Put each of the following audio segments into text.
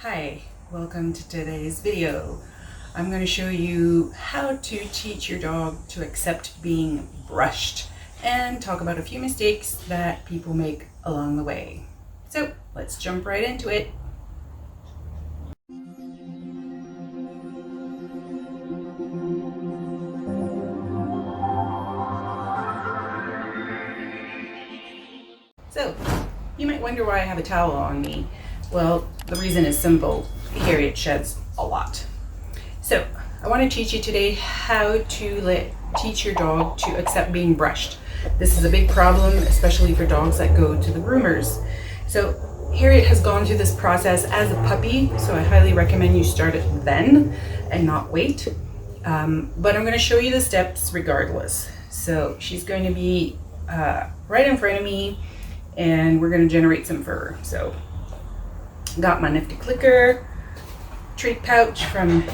Hi, welcome to today's video. I'm going to show you how to teach your dog to accept being brushed and talk about a few mistakes that people make along the way. So let's jump right into it. So you might wonder why I have a towel on me. Well, the reason is simple. Harriet sheds a lot. So I want to teach you today how to teach your dog to accept being brushed. This is a big problem, especially for dogs that go to the groomers. So Harriet has gone through this process as a puppy, so I highly recommend you start it then and not wait. But I'm going to show you the steps regardless. So she's going to be right in front of me, and we're going to generate some fur. So got my nifty clicker, treat pouch from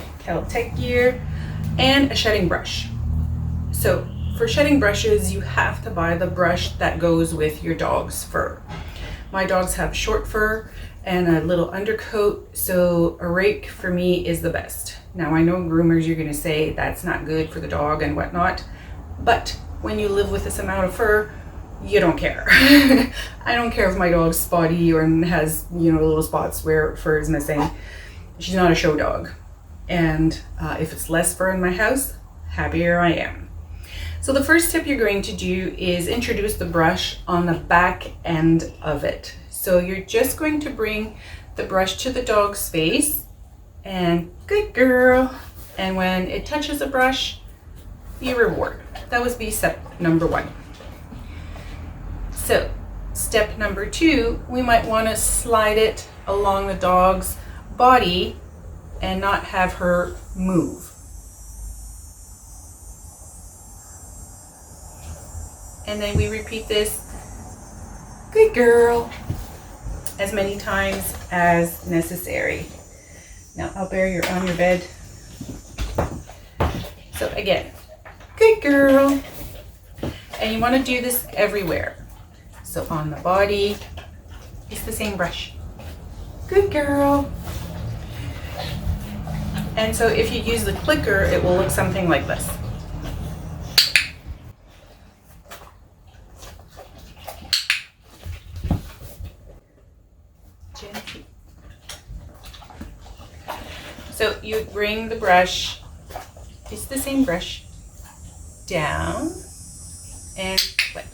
Tech Gear, and a shedding brush. So for shedding brushes, you have to buy the brush that goes with your dog's fur. My dogs have short fur and a little undercoat, so a rake for me is the best. Now I know groomers, you're going to say that's not good for the dog and whatnot, but when you live with this amount of fur, you don't care. I don't care if my dog's spotty or has, little spots where fur is missing. She's not a show dog. And if it's less fur in my house, happier I am. So the first step you're going to do is introduce the brush on the back end of it. So you're just going to bring the brush to the dog's face and good girl. And when it touches the brush, you reward. That would be step number one. So step number two, we might want to slide it along the dog's body and not have her move. And then we repeat this, good girl, as many times as necessary. Now I'll bear you're on your bed. So again, good girl. And you want to do this everywhere. So on the body, it's the same brush. Good girl. And so if you use the clicker, it will look something like this. Gently. So you bring the brush, it's the same brush, down and click.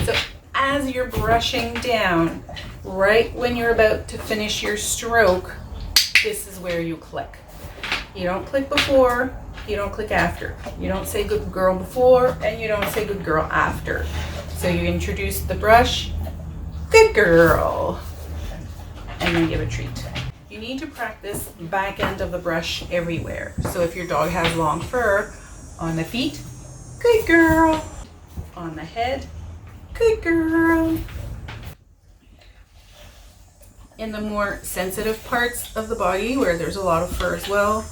So as you're brushing down, right when you're about to finish your stroke, this is where you click. You don't click before, you don't click after. You don't say good girl before, and you don't say good girl after. So you introduce the brush, good girl, and then give a treat. You need to practice back end of the brush everywhere. So if your dog has long fur, on the feet, good girl, on the head, good girl. In the more sensitive parts of the body where there's a lot of fur as well,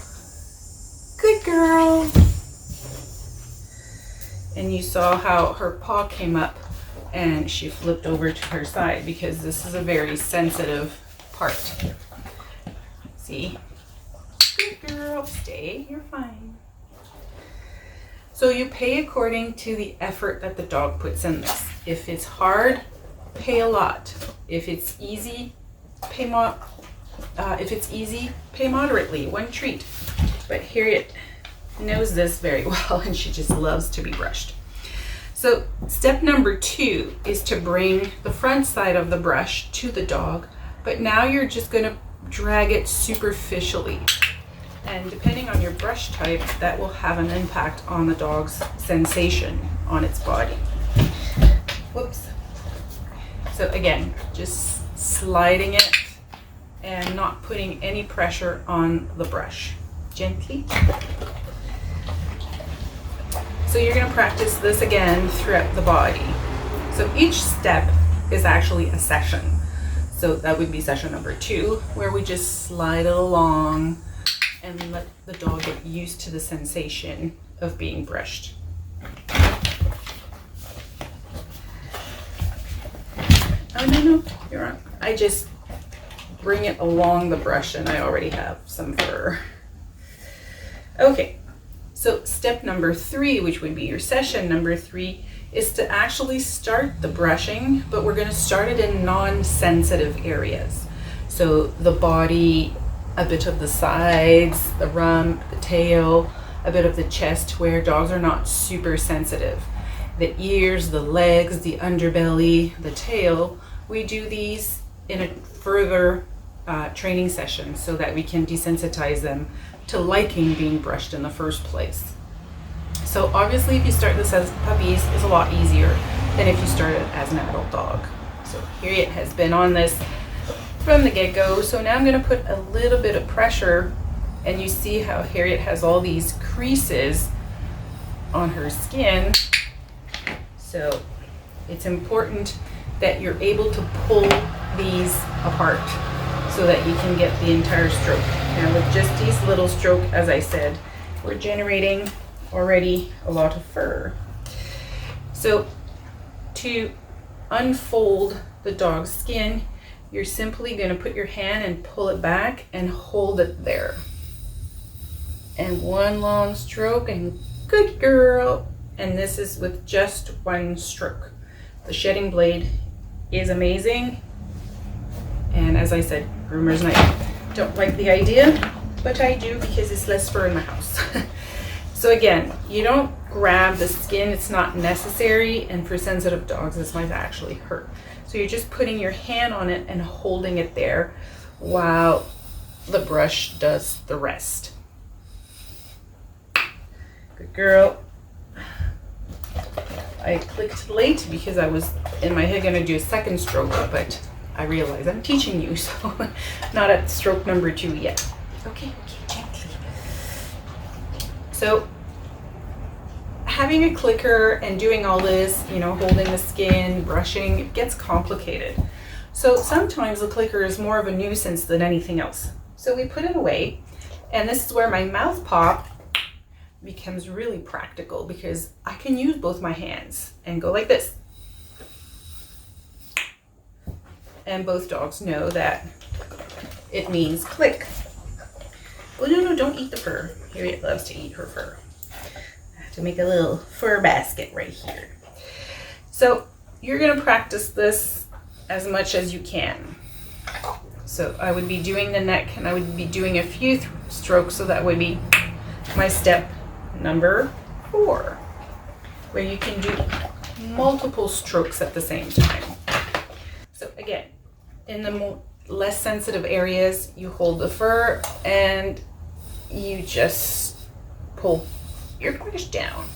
good girl. And you saw how her paw came up and she flipped over to her side because this is a very sensitive part. See? Good girl, stay, you're fine. So you pay according to the effort that the dog puts in this. If it's hard, pay a lot. If it's easy, pay moderately, one treat. But Harriet knows this very well, and she just loves to be brushed. So step number two is to bring the front side of the brush to the dog, but now you're just going to drag it superficially. And depending on your brush type, that will have an impact on the dog's sensation on its body. Whoops. So again, just sliding it and not putting any pressure on the brush. Gently. So you're going to practice this again throughout the body. So each step is actually a session. So that would be session number two, where we just slide it along and let the dog get used to the sensation of being brushed. Oh, no, you're wrong. I just bring it along the brush, and I already have some fur. Okay, so step number 3, which would be your session number 3, is to actually start the brushing, but we're going to start it in non-sensitive areas. So the body, a bit of the sides, the rump, the tail, a bit of the chest where dogs are not super sensitive. The ears, the legs, the underbelly, the tail, we do these in a further training session so that we can desensitize them to liking being brushed in the first place. So obviously if you start this as puppies, it's a lot easier than if you start it as an adult dog. So Harriet has been on this from the get-go. So now I'm going to put a little bit of pressure, and you see how Harriet has all these creases on her skin. So it's important that you're able to pull these apart so that you can get the entire stroke. Now with just these little stroke, as I said, we're generating already a lot of fur. So to unfold the dog's skin, you're simply going to put your hand and pull it back and hold it there. And one long stroke, and good girl. And this is with just one stroke. The shedding blade is amazing. And as I said, groomers and I don't like the idea, but I do because it's less fur in my house. So again, you don't grab the skin, it's not necessary, and for sensitive dogs this might actually hurt. So you're just putting your hand on it and holding it there while the brush does the rest. Good girl. I clicked late because I was in my head going to do a second stroke, but I realized I'm teaching you, so not at stroke number 2 yet. Okay, gently. So having a clicker and doing all this, holding the skin, brushing, it gets complicated. So sometimes the clicker is more of a nuisance than anything else. So we put it away, and this is where my mouth pop becomes really practical because I can use both my hands and go like this. And both dogs know that it means click. Oh no, don't eat the fur. Harriet loves to eat her fur. I have to make a little fur basket right here. So you're gonna practice this as much as you can. So I would be doing the neck, and I would be doing a few strokes, so that would be my step number 4, where you can do multiple strokes at the same time. So again, in the less sensitive areas, you hold the fur and you just pull your brush down.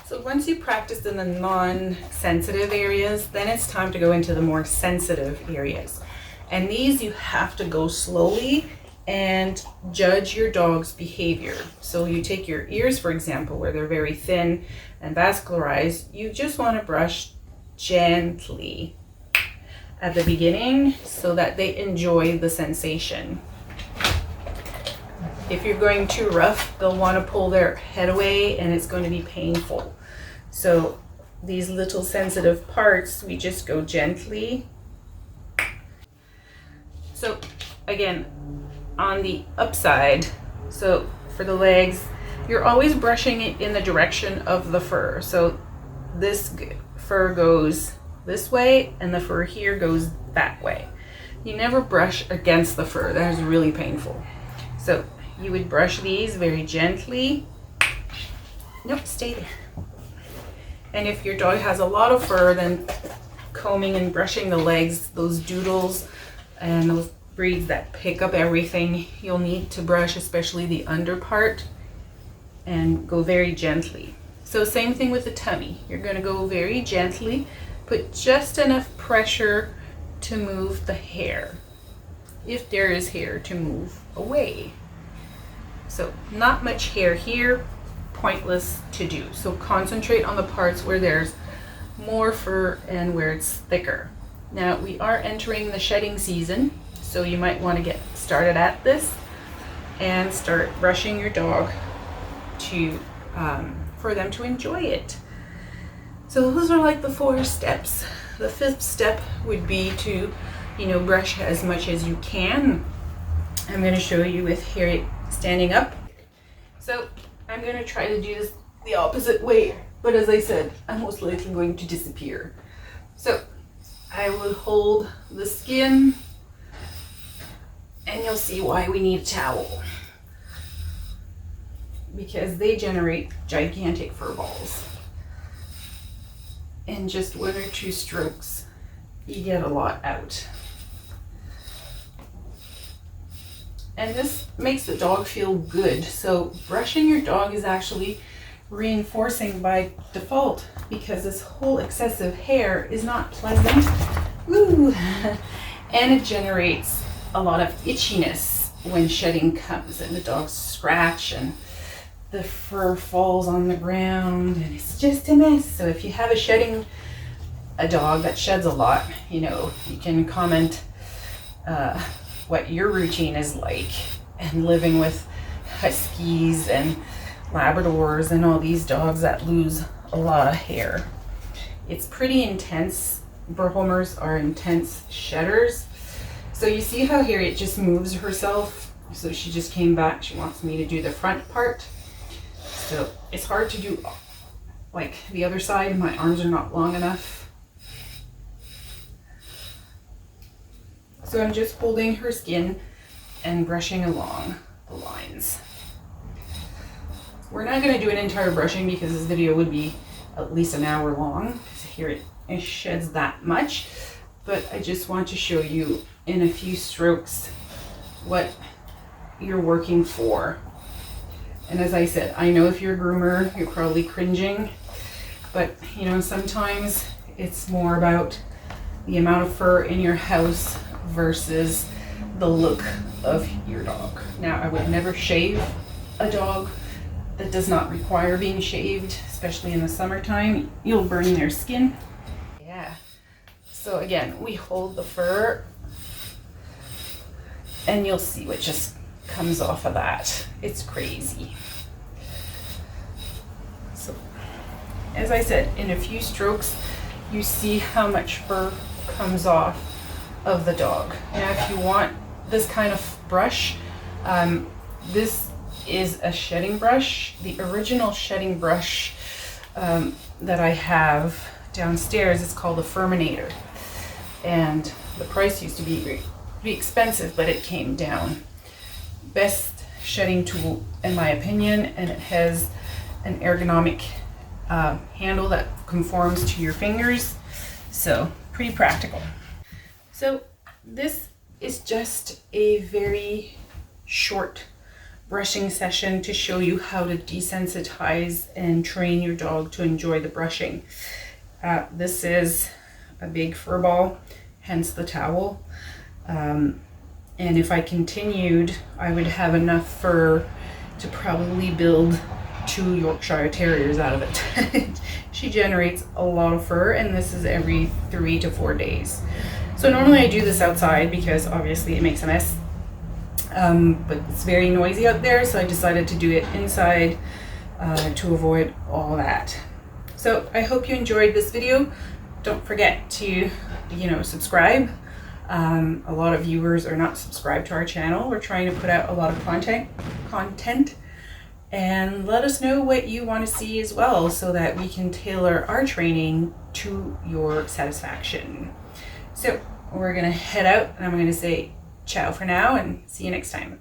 So once you practice in the non-sensitive areas, then it's time to go into the more sensitive areas. And these you have to go slowly and judge your dog's behavior. So you take your ears, for example, where they're very thin and vascularized, you just want to brush gently at the beginning so that they enjoy the sensation. If you're going too rough, they'll want to pull their head away and it's going to be painful. So these little sensitive parts, we just go gently. So again, on the upside, so for the legs, you're always brushing it in the direction of the fur. So this fur goes this way and the fur here goes that way. You never brush against the fur. That is really painful. So you would brush these very gently. Nope, stay there. And if your dog has a lot of fur, then combing and brushing the legs, those doodles and those breeds that pick up everything, you'll need to brush especially the under part and go very gently. So same thing with the tummy. You're going to go very gently, put just enough pressure to move the hair, if there is hair to move away. So not much hair here, pointless to do. So concentrate on the parts where there's more fur and where it's thicker. Now we are entering the shedding season, so you might want to get started at this and start brushing your dog to for them to enjoy it. So those are like the 4 steps. The 5th step would be to brush as much as you can. I'm going to show you with Harriet standing up. So I'm going to try to do this the opposite way, but as I said, I'm most likely going to disappear. So I will hold the skin, and you'll see why we need a towel, because they generate gigantic fur balls. In just 1 or 2 strokes, you get a lot out. And this makes the dog feel good. So brushing your dog is actually reinforcing by default, because this whole excessive hair is not pleasant. Woo! And it generates a lot of itchiness when shedding comes, and the dogs scratch and the fur falls on the ground, and it's just a mess. So if you have a dog that sheds a lot, you can comment what your routine is like, and living with huskies and Labradors and all these dogs that lose a lot of hair. It's pretty intense. Burholmers are intense shedders. So you see how Harriet just moves herself. So she just came back. She wants me to do the front part. So it's hard to do like the other side. My arms are not long enough. So I'm just holding her skin and brushing along the lines. We're not going to do an entire brushing because this video would be at least an hour long. Here it sheds that much, but I just want to show you in a few strokes what you're working for. And as I said, I know if you're a groomer, you're probably cringing, but sometimes it's more about the amount of fur in your house versus the look of your dog. Now, I would never shave a dog that does not require being shaved, especially in the summertime. You'll burn their skin. Yeah. So again, we hold the fur, and you'll see what just comes off of that. It's crazy. So, as I said, in a few strokes, you see how much fur comes off of the dog. Now, if you want this kind of brush, this is a shedding brush. The original shedding brush that I have downstairs is called a Furminator, and the price used to be expensive, but it came down. Best shedding tool in my opinion, and it has an ergonomic handle that conforms to your fingers, so pretty practical. So this is just a very short brushing session to show you how to desensitize and train your dog to enjoy the brushing. This is a big fur ball, hence the towel. And if I continued, I would have enough fur to probably build 2 Yorkshire Terriers out of it. She generates a lot of fur, and this is every 3 to 4 days. So normally I do this outside because obviously it makes a mess. But it's very noisy out there, so I decided to do it inside to avoid all that. So I hope you enjoyed this video. Don't forget to, subscribe. A lot of viewers are not subscribed to our channel. We're trying to put out a lot of content, and let us know what you want to see as well, so that we can tailor our training to your satisfaction. So we're gonna head out, and I'm gonna say ciao for now, and see you next time.